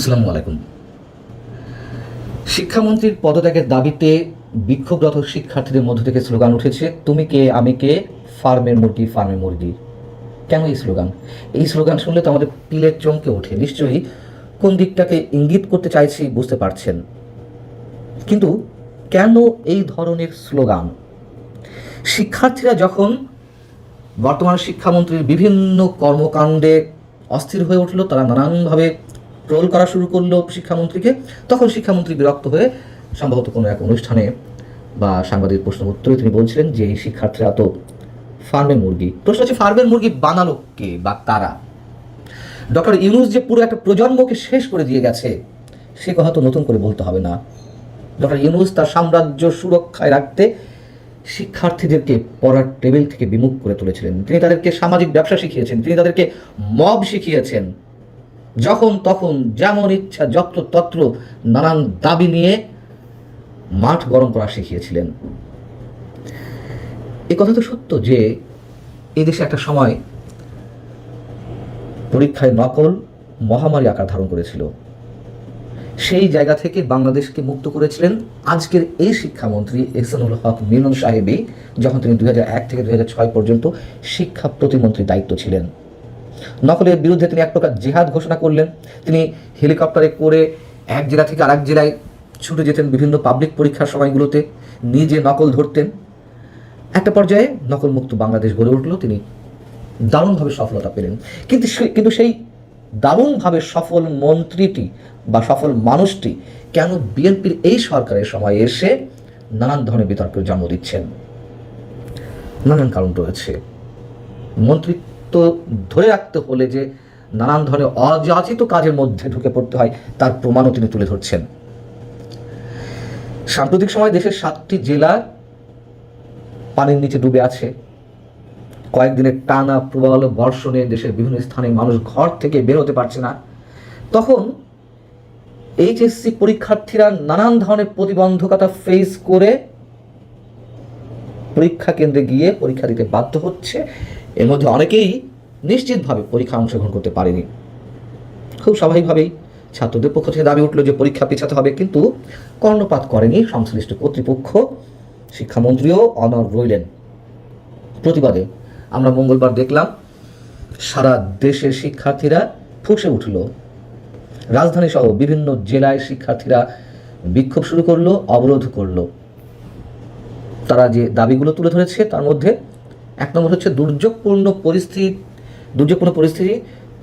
আসসালামু আলাইকুম। শিক্ষামন্ত্রীর পদত্যাগের দাবিতে বিক্ষোভরত শিক্ষার্থীদের মধ্য থেকে স্লোগান উঠেছে, তুমি কে আমি কে, ফার্মের মুরগি ফার্মের মুরগি। কেন এই স্লোগান? এই স্লোগান শুনলে তো আমাদের পিলের চমকে ওঠে। নিশ্চয়ই কোন দিকটাকে ইঙ্গিত করতে চাইছি বুঝতে পারছেন। কিন্তু কেন এই ধরনের স্লোগান? শিক্ষার্থীরা যখন বর্তমান শিক্ষামন্ত্রীর বিভিন্ন কর্মকাণ্ডে অস্থির হয়ে উঠল, তারা নানানভাবে ট্রোল করা শুরু করলো শিক্ষামন্ত্রীকে, তখন শিক্ষামন্ত্রী বিরক্ত হয়ে সম্ভবত কোনো এক অনুষ্ঠানে বা সাংবাদিক প্রশ্ন উত্তরে তিনি বলছিলেন যে এই শিক্ষার্থীরা তো ফার্মের মুরগি। প্রশ্ন হচ্ছে, ফার্মের মুরগি বানালো কে বা কারা? ডক্টর ইউনূস যে পুরো একটা প্রজন্মকে শেষ করে দিয়ে গেছে সে কথা তো নতুন করে বলতে হবে না। ডক্টর ইউনূস তার সাম্রাজ্য সুরক্ষায় রাখতে শিক্ষার্থীদেরকে পড়ার টেবিল থেকে বিমুখ করে তুলেছিলেন। তিনি তাদেরকে সামাজিক ব্যবসা শিখিয়েছেন, তিনি তাদেরকে মব শিখিয়েছেন। যখন তখন যেমন ইচ্ছা যত্রতত্র নানান দাবি নিয়ে মাঠ গরম করা শিখিয়েছিলেন। এ কথা তো সত্য যে এদেশে একটা সময় পরীক্ষায় নকল মহামারী আকার ধারণ করেছিল। সেই জায়গা থেকে বাংলাদেশকে মুক্ত করেছিলেন আজকের এই শিক্ষামন্ত্রী এহসানুল হক মিলন সাহেবই, যখন তিনি 2001 থেকে 2006 পর্যন্ত শিক্ষা প্রতিমন্ত্রীর দায়িত্ব ছিলেন। নকলের বিরুদ্ধে তিনি এক প্রকার জিহাদ ঘোষণা করলেন। তিনি হেলিকপ্টারে করে এক জেলা থেকে আরেক জেলায় ছুটে যেতেন বিভিন্ন পাবলিক পরীক্ষার সময়গুলোতে, নিজে নকল ধরতেন। একটা পর্যায়ে নকলমুক্ত বাংলাদেশ গড়ে উঠল, তিনি দারুণভাবে সফলতা পেলেন। কিন্তু সেই দারুণভাবে সফল মন্ত্রীটি বা সফল মানুষটি কেন বিএনপির এই সরকারের সময় এসে নানান ধরনের জন্ম দিচ্ছেন? নানান কারণ রয়েছে। মন্ত্রিত্ব ধরে রাখতে হলে যে নানান ধরনের অযাচিত কাজের মধ্যে ঢুকে পড়তে হয় তার প্রমাণও তিনি তুলে ধরছেন। সাম্প্রতিক সময় দেশের 7টি জেলা পানির নিচে ডুবে আছে। কয়েকদিনের টানা প্রবল বর্ষণে দেশের বিভিন্ন স্থানে মানুষ ঘর থেকে বের হতে পারছে না। তখন এইচএসসি পরীক্ষার্থীরা নানান ধরনের প্রতিবন্ধকতা ফেস করে পরীক্ষা কেন্দ্রে গিয়ে পরীক্ষা দিতে বাধ্য হচ্ছে। এর মধ্যে অনেকেই নিশ্চিতভাবে পরীক্ষা অংশগ্রহণ করতে পারেনি। খুব স্বাভাবিকভাবেই ছাত্রদের পক্ষ থেকে দাবি উঠল যে পরীক্ষা পেছাতে হবে, কিন্তু কর্ণপাত করেনি সংশ্লিষ্ট কর্তৃপক্ষ। শিক্ষামন্ত্রীও অনড় রইলেন। প্রতিবাদে আমরা মঙ্গলবার দেখলাম সারা দেশের শিক্ষার্থীরা ফুঁসে উঠল। রাজধানী সহ বিভিন্ন জেলায় শিক্ষার্থীরা বিক্ষোভ শুরু করলো, অবরোধ করলো। তারা যে দাবিগুলো তুলে ধরেছে তার মধ্যে এক নম্বর হচ্ছে দুর্যোগপূর্ণ পরিস্থিতি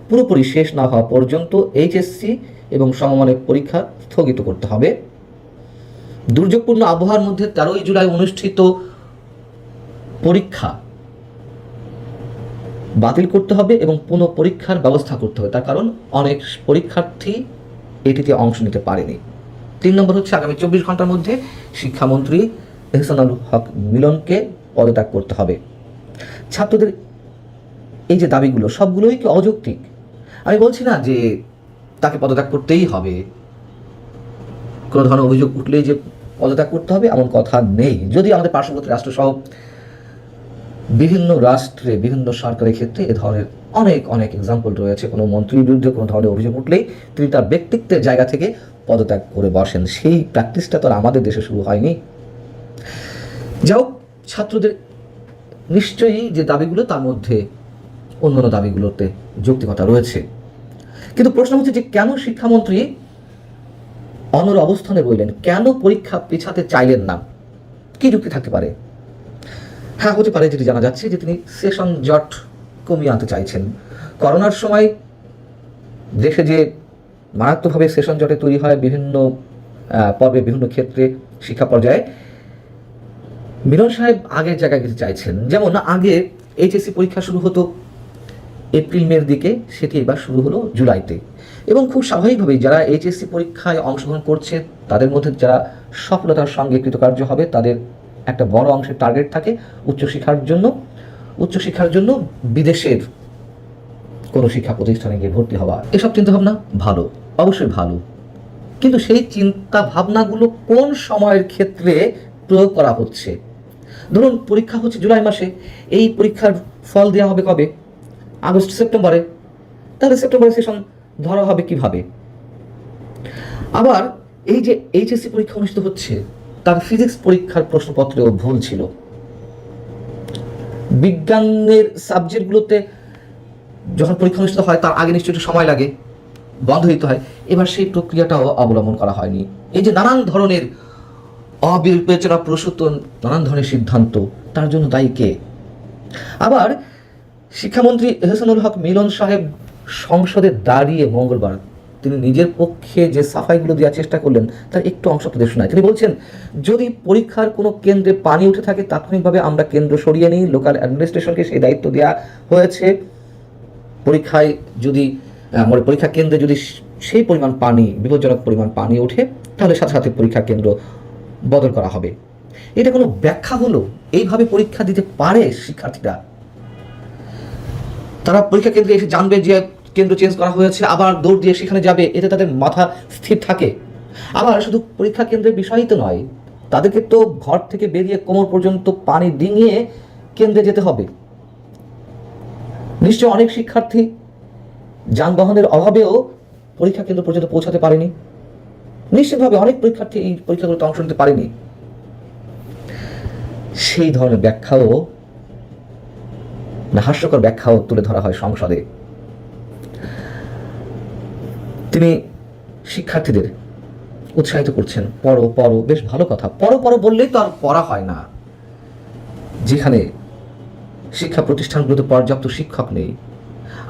পুরোপুরি শেষ না হওয়া পর্যন্ত এইচএসসি এবং সমমানের পরীক্ষা স্থগিত করতে হবে। দুর্যোগপূর্ণ আবহাওয়ার মধ্যে 13 জুলাই অনুষ্ঠিত পরীক্ষা বাতিল করতে হবে এবং পুনঃ পরীক্ষার ব্যবস্থা করতে হবে, তার কারণ অনেক পরীক্ষার্থী এটিতে অংশ নিতে পারেনি। 3 নম্বর হচ্ছে আগামী 24 ঘন্টার মধ্যে শিক্ষামন্ত্রী এহসানুল হক মিলনকে পদত্যাগ করতে হবে। ছাত্রদের এই যে দাবিগুলো সবগুলোই কি অযৌক্তিক? আমি বলছি না যে তাকে পদত্যাগ করতেই হবে, কোনো ধরনের অভিযোগ উঠলেই যে পদত্যাগ করতে হবে এমন কথা নেই। যদি আমাদের পার্শ্ববর্তী রাষ্ট্রসহ বিভিন্ন রাষ্ট্রে বিভিন্ন সরকারের ক্ষেত্রে এ ধরনের অনেক এক্সাম্পল রয়েছে। কোনো মন্ত্রীর বিরুদ্ধে কোনো ধরনের অভিযোগ উঠলেই তিনি তার ব্যক্তিত্বের জায়গা থেকে পদত্যাগ করে বসেন। সেই প্র্যাকটিসটা তো আর আমাদের দেশে শুরু হয়নি। যাও, ছাত্রদের নিশ্চয়ই যে দাবিগুলো তার মধ্যে অন্যান্য দাবিগুলোতে যৌক্তিকতা রয়েছে, কিন্তু প্রশ্ন হচ্ছে যে কেন শিক্ষামন্ত্রী অনড় অবস্থানে রইলেন? কেন পরীক্ষা পেছাতে চাইলেন না? কি যুক্তি থাকতে পারে? হ্যাঁ, হতে পারে যেটি জানা যাচ্ছে যে তিনি সেশন জট কমিয়ে আনতে চাইছেন। করোনার সময় দেশে যে মারাত্মকভাবে সেশন জটে তৈরি হয় বিভিন্ন পর্বে বিভিন্ন ক্ষেত্রে শিক্ষা পর্যায়ে, মিলন সাহেব আগের জায়গায় যেতে চাইছেন। যেমন আগে এইচএসসি পরীক্ষা শুরু হতো এপ্রিল মের দিকে, সেটি এবার শুরু হলো জুলাইতে। এবং খুব স্বাভাবিকভাবেই যারা এইচএসসি পরীক্ষায় অংশগ্রহণ করছে তাদের মধ্যে যারা সফলতার সঙ্গে কৃতকার্য হবে তাদের একটা বড় অংশের টার্গেট থাকে উচ্চশিক্ষার জন্য বিদেশের কোনো শিক্ষা প্রতিষ্ঠানে গিয়ে ভর্তি হওয়া। এসব চিন্তাভাবনা ভালো, অবশ্যই ভালো, কিন্তু সেই চিন্তা ভাবনাগুলো কোন সময়ের ক্ষেত্রে প্রয়োগ করা হচ্ছে? ধরুন পরীক্ষা হচ্ছে জুলাই মাসে, এই পরীক্ষার ফল দেওয়া হবে কবে? আগস্ট সেপ্টেম্বরে। তাহলে সেপ্টেম্বরে সেশন ধরা হবে কিভাবে? আবার এই যে এইচএসসি পরীক্ষা অনুষ্ঠিত হচ্ছে, তার ফিজিক্স পরীক্ষার প্রশ্নপত্রেও ভুল ছিল। বিজ্ঞানের সাবজেক্টগুলোতে যখন পরীক্ষা অনুষ্ঠিত হয় তার আগে নিশ্চয়ই একটু সময় লাগে, বন্ধ দিতে হয়। এবার সেই প্রক্রিয়াটাও অবলম্বন করা হয়নি। এই যে নানান ধরনের অবিবেচনা প্রসূত নানান ধরনের সিদ্ধান্ত, তার জন্য দায়ী কে? আবার শিক্ষামন্ত্রী এহসানুল হক মিলন সাহেব সংসদে দাঁড়িয়ে মঙ্গলবার তিনি নিজের পক্ষে যে সাফাইগুলো দেওয়ার চেষ্টা করলেন তার একটু অংশ আপনাদের শোনায়। তিনি বলছেন, যদি পরীক্ষার কোনো কেন্দ্রে পানি উঠে থাকে তাৎক্ষণিকভাবে আমরা কেন্দ্র সরিয়ে নিই, লোকাল অ্যাডমিনিস্ট্রেশনকে সেই দায়িত্ব দেওয়া হয়েছে। পরীক্ষায় যদি পরীক্ষা কেন্দ্রে যদি সেই পরিমাণ পানি, বিপজ্জনক পরিমাণ পানি ওঠে, তাহলে সাথে সাথে পরীক্ষা কেন্দ্র বদল করা হবে। এটা কোনো ব্যাখ্যা হলো? এইভাবে পরীক্ষা দিতে পারে শিক্ষার্থীরা? তারা পরীক্ষা কেন্দ্রে এসে জানবে যে কেন্দ্র চেঞ্জ করা হয়েছে, আবার দৌড় দিয়ে সেখানে যাবে, এতে তাদের মাথা স্থির থাকে? আবার শুধু পরীক্ষা কেন্দ্রের বিষয়ই তো নয়, তাদেরকে তো ঘর থেকে বেরিয়ে কোমর পর্যন্ত পানি ডিঙিয়ে কেন্দ্রে যেতে হবে। নিশ্চয় অনেক শিক্ষার্থী যানবাহনের অভাবেও পরীক্ষা কেন্দ্র পর্যন্ত পৌঁছাতে পারেনি। নিশ্চিতভাবে অনেক পরীক্ষার্থী এই পরীক্ষাগুলোতে অংশ নিতে পারেনি। সেই ধরনের ব্যাখ্যাও, হাস্যকর ব্যাখ্যাও তুলে ধরা হয় সংসদে। তিনি শিক্ষার্থীদের উৎসাহিত করছেন, পড়ো পড়ো, বেশ ভালো কথা, পড়ো পড়ো বললেই তো আর পড়া হয় না। যেখানে শিক্ষা প্রতিষ্ঠানগুলোতে পর্যাপ্ত শিক্ষক নেই,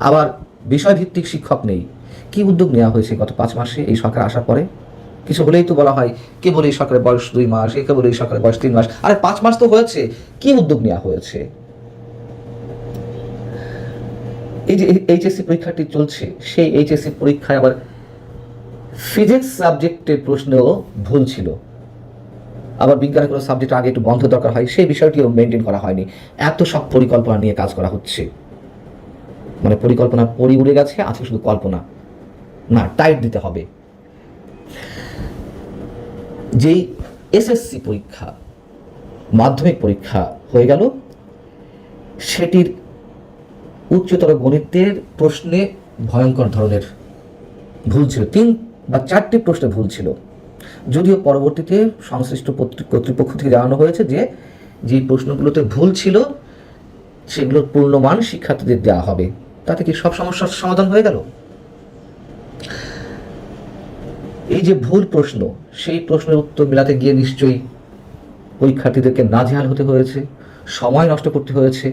আবার বিষয়ভিত্তিক শিক্ষক নেই, কি উদ্যোগ নেওয়া হয়েছে গত 5 মাসে এই সরকার আসার পরে? কিছু হলেই তো বলা হয়, কে বলে এই সরকারের বয়স 2 মাস, কে বলে এই সরকারের বয়স 3 মাস, আরে 5 মাস তো হয়েছে, কি উদ্যোগ নেওয়া হয়েছে? এই যে এইচএসসি পরীক্ষাটি চলছে, সেই এইচএসসি পরীক্ষায় আবার ফিজিক্স সাবজেক্টের প্রশ্নেও ভুল ছিল। আবার বিজ্ঞানের কোনো সাবজেক্ট আগে একটু বন্ধ দরকার হয়, সেই বিষয়টিও মেনটেন করা হয়নি। এত সব পরিকল্পনা নিয়ে কাজ করা হচ্ছে, মানে পরিকল্পনা পরি উড়ে গেছে, আছে শুধু কল্পনা। না, টাইট দিতে হবে। যেই এসএসসি পরীক্ষা, মাধ্যমিক পরীক্ষা হয়ে গেল, সেটির উচ্চতর গণিতের প্রশ্নে ভয়ঙ্কর ধরনের ভুল ছিল। 3 বা 4টি প্রশ্নে ভুল ছিল, যদিও পরবর্তীতে সংশ্লিষ্ট কর্তৃপক্ষ থেকে জানানো হয়েছে যে যে প্রশ্নগুলোতে ভুল ছিল সেগুলোর পূর্ণমান শিক্ষার্থীদের দেওয়া হবে। তাতে কি সব সমস্যার সমাধান হয়ে গেল? এই যে ভুল প্রশ্ন, সেই প্রশ্নের উত্তর মেলাতে গিয়ে নিশ্চয়ই পরীক্ষার্থীদেরকে নাজেহাল হতে হয়েছে, সময় নষ্ট করতে হয়েছে।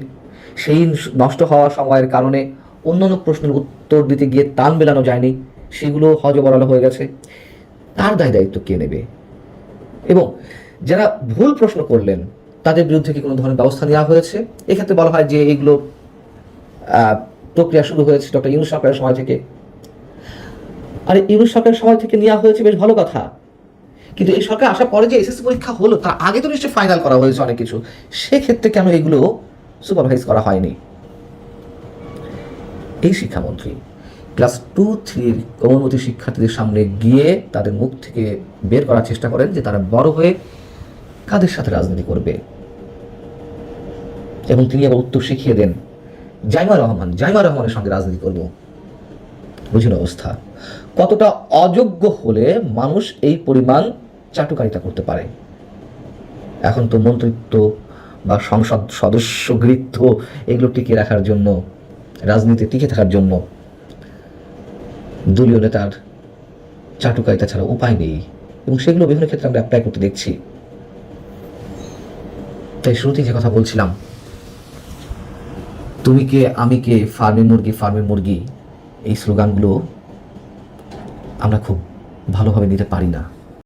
সেই নষ্ট হওয়া সময়ের কারণে অন্যান্য প্রশ্নের উত্তর দিতে গিয়ে তাল মেলানো যায়নি, সেগুলো হজবরল হয়ে গেছে। তার দায়িত্ব কে নেবে? এবং যারা ভুল প্রশ্ন করলেন তাদের বিরুদ্ধে কি কোনো ধরনের ব্যবস্থা নেওয়া হয়েছে? এক্ষেত্রে বলা হয় যে এগুলো প্রক্রিয়া শুরু হয়েছে ডক্টর ইউনূস সরকারের সময় থেকে। আর ইউনূস সরকারের সময় থেকে নেওয়া হয়েছে, বেশ ভালো কথা। কিন্তু এই সরকার আসার পরে যে এসএসসি পরীক্ষা হলো, তার আগে তো নিশ্চয়ই ফাইনাল করা হয়েছে অনেক কিছু, সেক্ষেত্রে কেন এগুলো সুপারভাইজ করা হয়নি? এই শিক্ষামন্ত্রী ক্লাস 2-3 কোমলমতি শিক্ষার্থীদের সামনে গিয়ে তাদের মুখ থেকে বের করার চেষ্টা করেন যে তারা বড় হয়ে কাদের সাথে রাজনীতি করবে, এবং তিনি আবার উত্তর শিখিয়ে দেন, জাইমা রহমানের সঙ্গে রাজনীতি করব। বুঝুন অবস্থা, কতটা অযোগ্য হলে মানুষ এই পরিমাণ চাটুকারিতা করতে পারে। এখন তো মন্ত্রিত্ব বা সংসদ সদস্যগৃত্ব এগুলো টিকিয়ে রাখার জন্য, রাজনীতি টিকে থাকার জন্য দলীয় নেতার চাটুকারিতা ছাড়া উপায় নেই, এবং সেগুলো বিভিন্ন ক্ষেত্রে আমরা অ্যাপ্লাই করতে দেখছি। তাই শুরুতেই যে কথা বলছিলাম, তুমি কে আমি কে, ফার্মের মুরগি, এই স্লোগানগুলো আমরা খুব ভালোভাবে নিতে পারি না।